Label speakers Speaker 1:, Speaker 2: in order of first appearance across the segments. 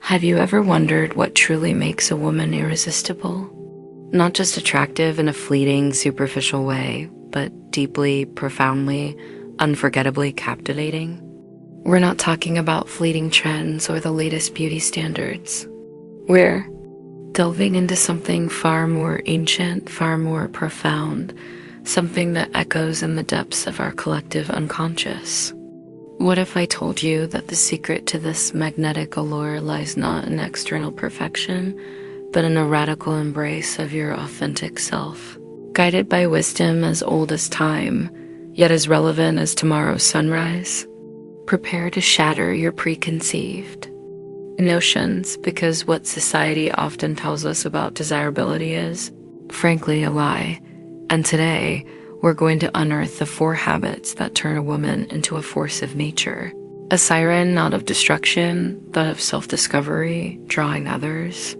Speaker 1: Have you ever wondered what truly makes a woman irresistible? Not just attractive in a fleeting, superficial way, but deeply, profoundly, unforgettably captivating? We're not talking about fleeting trends or the latest beauty standards. We're delving into something far more ancient, far more profound, something that echoes in the depths of our collective unconscious. What if I told you that the secret to this magnetic allure lies not in external perfection, but in a radical embrace of your authentic self, guided by wisdom as old as time, yet as relevant as tomorrow's sunrise? Prepare to shatter your preconceived notions, because what society often tells us about desirability is, frankly, a lie. And today, we're going to unearth the 4 habits that turn a woman into a force of nature. A siren not of destruction, but of self-discovery, drawing others,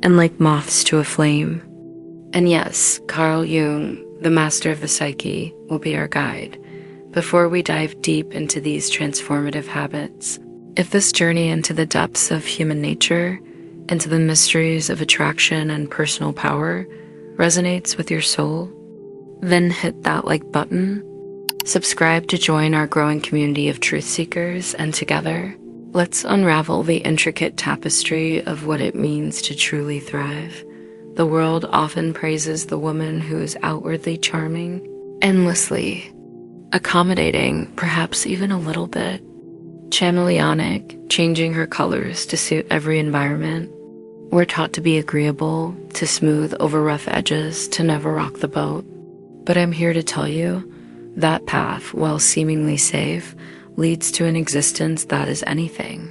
Speaker 1: and like moths to a flame. And yes, Carl Jung, the master of the psyche, will be our guide. Before we dive deep into these transformative habits, if this journey into the depths of human nature, into the mysteries of attraction and personal power, resonates with your soul, then hit that like button, subscribe to join our growing community of truth seekers, and together, let's unravel the intricate tapestry of what it means to truly thrive. The world often praises the woman who is outwardly charming, endlessly accommodating, perhaps even a little bit chameleonic, changing her colors to suit every environment. We're taught to be agreeable, to smooth over rough edges, to never rock the boat. But I'm here to tell you, that path, while seemingly safe, leads to an existence that is anything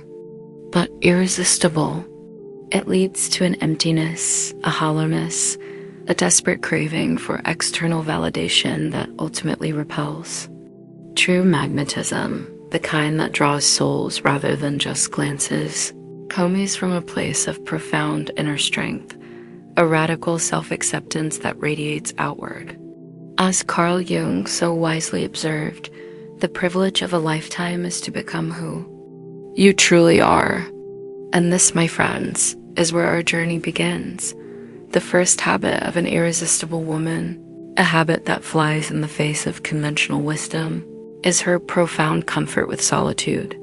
Speaker 1: but irresistible. It leads to an emptiness, a hollowness, a desperate craving for external validation that ultimately repels. True magnetism, the kind that draws souls rather than just glances, comes from a place of profound inner strength, a radical self-acceptance that radiates outward. As Carl Jung so wisely observed, the privilege of a lifetime is to become who you truly are. And this, my friends, is where our journey begins. The first habit of an irresistible woman, a habit that flies in the face of conventional wisdom, is her profound comfort with solitude.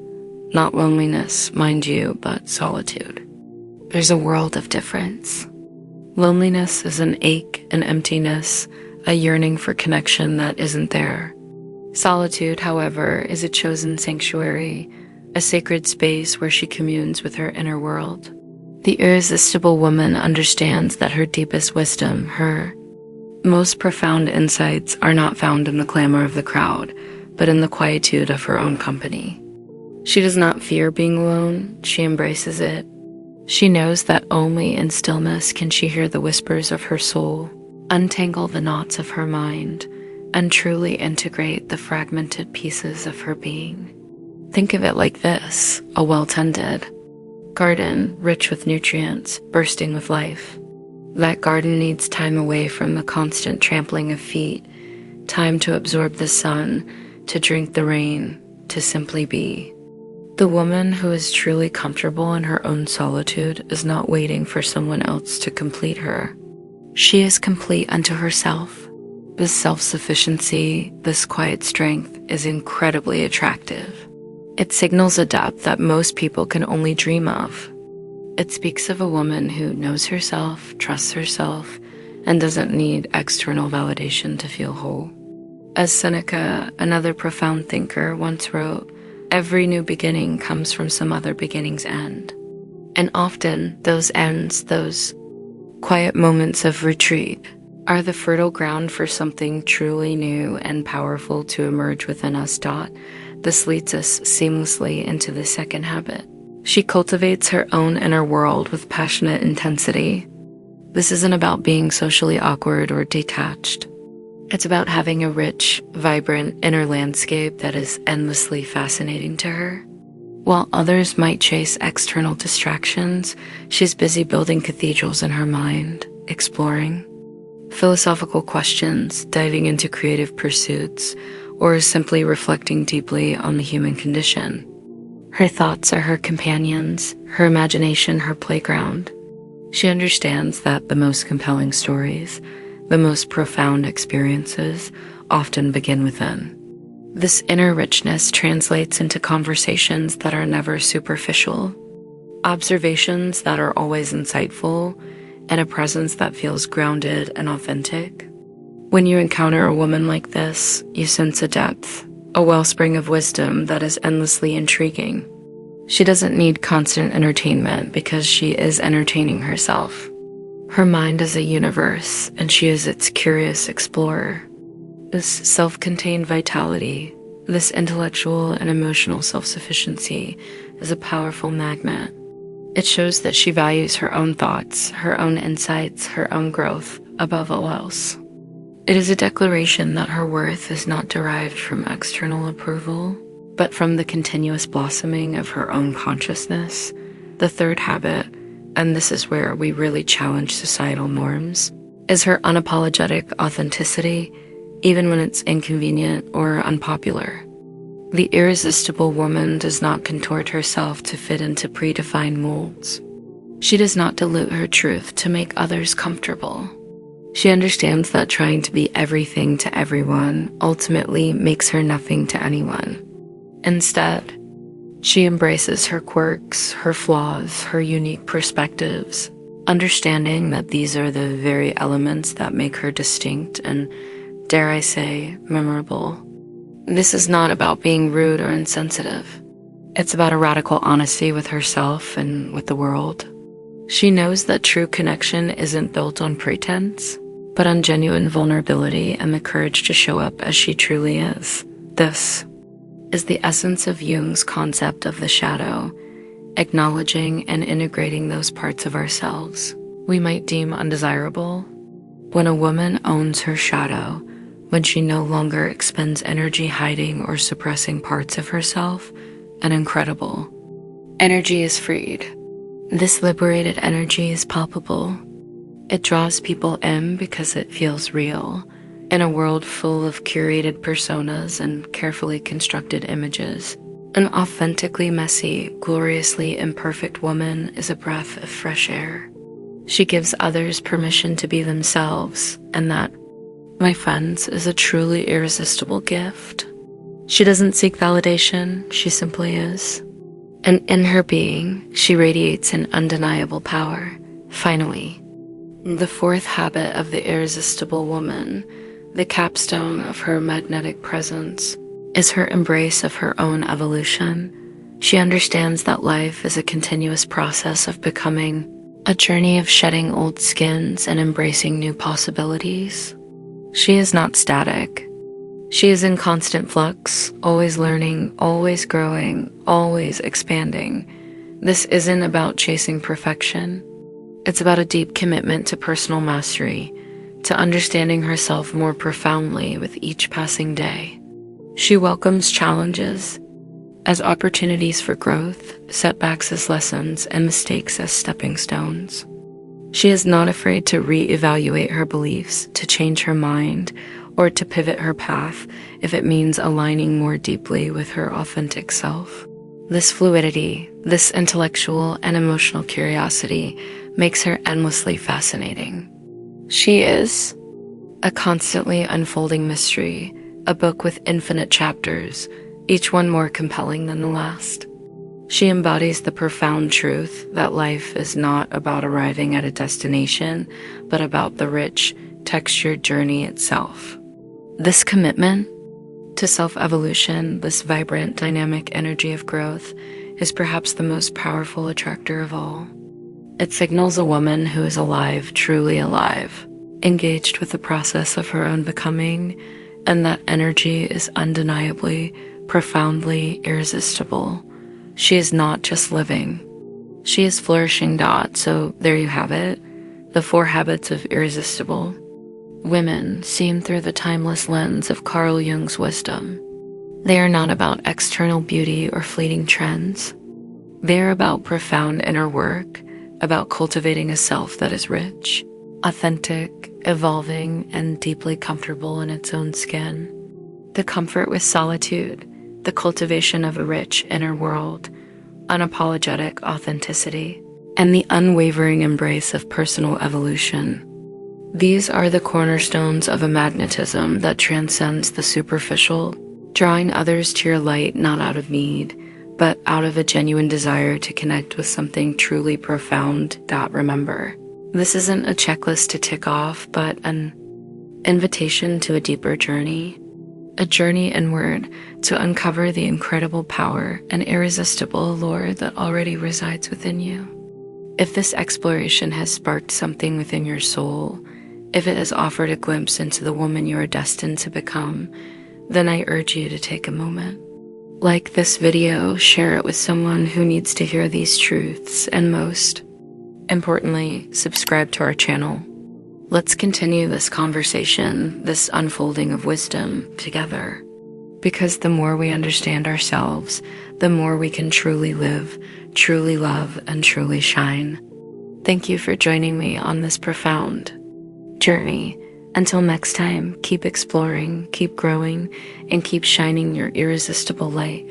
Speaker 1: Not loneliness, mind you, but solitude. There's a world of difference. Loneliness is an ache, an emptiness, a yearning for connection that isn't there. Solitude, however, is a chosen sanctuary, a sacred space where she communes with her inner world. The irresistible woman understands that her deepest wisdom, her most profound insights, are not found in the clamor of the crowd, but in the quietude of her own company. She does not fear being alone, she embraces it. She knows that only in stillness can she hear the whispers of her soul, untangle the knots of her mind, and truly integrate the fragmented pieces of her being. Think of it like this: a well-tended garden, rich with nutrients, bursting with life. That garden needs time away from the constant trampling of feet, time to absorb the sun, to drink the rain, to simply be. The woman who is truly comfortable in her own solitude is not waiting for someone else to complete her. She is complete unto herself. This self-sufficiency, this quiet strength, is incredibly attractive. It signals a depth that most people can only dream of. It speaks of a woman who knows herself, trusts herself, and doesn't need external validation to feel whole. As Seneca, another profound thinker, once wrote, "Every new beginning comes from some other beginning's end." And often those ends, those quiet moments of retreat, are the fertile ground for something truly new and powerful to emerge within us. This leads us seamlessly into the second habit. She cultivates her own inner world with passionate intensity. This isn't about being socially awkward or detached. It's about having a rich, vibrant inner landscape that is endlessly fascinating to her. While others might chase external distractions, she's busy building cathedrals in her mind, exploring philosophical questions, diving into creative pursuits, or simply reflecting deeply on the human condition. Her thoughts are her companions, her imagination her playground. She understands that the most compelling stories, the most profound experiences, often begin within. This inner richness translates into conversations that are never superficial, observations that are always insightful, and a presence that feels grounded and authentic. When you encounter a woman like this, you sense a depth, a wellspring of wisdom that is endlessly intriguing. She doesn't need constant entertainment because she is entertaining herself. Her mind is a universe, and she is its curious explorer. This self-contained vitality, this intellectual and emotional self-sufficiency, is a powerful magnet. It shows that she values her own thoughts, her own insights, her own growth above all else. It is a declaration that her worth is not derived from external approval, but from the continuous blossoming of her own consciousness. The third habit, and this is where we really challenge societal norms, is her unapologetic authenticity, even when it's inconvenient or unpopular. The irresistible woman does not contort herself to fit into predefined molds. She does not dilute her truth to make others comfortable. She understands that trying to be everything to everyone ultimately makes her nothing to anyone. Instead, she embraces her quirks, her flaws, her unique perspectives, understanding that these are the very elements that make her distinct and, dare I say, memorable. This is not about being rude or insensitive. It's about a radical honesty with herself and with the world. She knows that true connection isn't built on pretense, but on genuine vulnerability and the courage to show up as she truly is. This is the essence of Jung's concept of the shadow, acknowledging and integrating those parts of ourselves we might deem undesirable. When a woman owns her shadow, when she no longer expends energy hiding or suppressing parts of herself, an incredible energy is freed. This liberated energy is palpable. It draws people in because it feels real. In a world full of curated personas and carefully constructed images, an authentically messy, gloriously imperfect woman is a breath of fresh air. She gives others permission to be themselves, and that, my friends, is a truly irresistible gift. She doesn't seek validation, she simply is. And in her being, she radiates an undeniable power. Finally, the fourth habit of the irresistible woman, the capstone of her magnetic presence, is her embrace of her own evolution. She understands that life is a continuous process of becoming, a journey of shedding old skins and embracing new possibilities. She is not static. She is in constant flux, always learning, always growing, always expanding. This isn't about chasing perfection. It's about a deep commitment to personal mastery, to understanding herself more profoundly with each passing day. She welcomes challenges as opportunities for growth, setbacks as lessons, and mistakes as stepping stones. She is not afraid to re-evaluate her beliefs, to change her mind, or to pivot her path if it means aligning more deeply with her authentic self. This fluidity, this intellectual and emotional curiosity makes her endlessly fascinating. She is a constantly unfolding mystery, a book with infinite chapters, each one more compelling than the last. She embodies the profound truth that life is not about arriving at a destination, but about the rich, textured journey itself. This commitment to self-evolution, this vibrant, dynamic energy of growth, is perhaps the most powerful attractor of all. It signals a woman who is alive, truly alive, engaged with the process of her own becoming, and that energy is undeniably, profoundly irresistible. She is not just living. She is flourishing. So there you have it, the 4 habits of irresistible women seen through the timeless lens of Carl Jung's wisdom. They are not about external beauty or fleeting trends. They are about profound inner work, about cultivating a self that is rich, authentic, evolving, and deeply comfortable in its own skin. The comfort with solitude, the cultivation of a rich inner world, unapologetic authenticity, and the unwavering embrace of personal evolution. These are the cornerstones of a magnetism that transcends the superficial, drawing others to your light not out of need, but out of a genuine desire to connect with something truly profound. Remember, this isn't a checklist to tick off, but an invitation to a deeper journey, a journey inward to uncover the incredible power and irresistible allure that already resides within you. If this exploration has sparked something within your soul, if it has offered a glimpse into the woman you are destined to become, then I urge you to take a moment. Like this video, share it with someone who needs to hear these truths, and most importantly, subscribe to our channel. Let's continue this conversation, this unfolding of wisdom together. Because the more we understand ourselves, the more we can truly live, truly love, and truly shine. Thank you for joining me on this profound journey. Until next time, keep exploring, keep growing, and keep shining your irresistible light.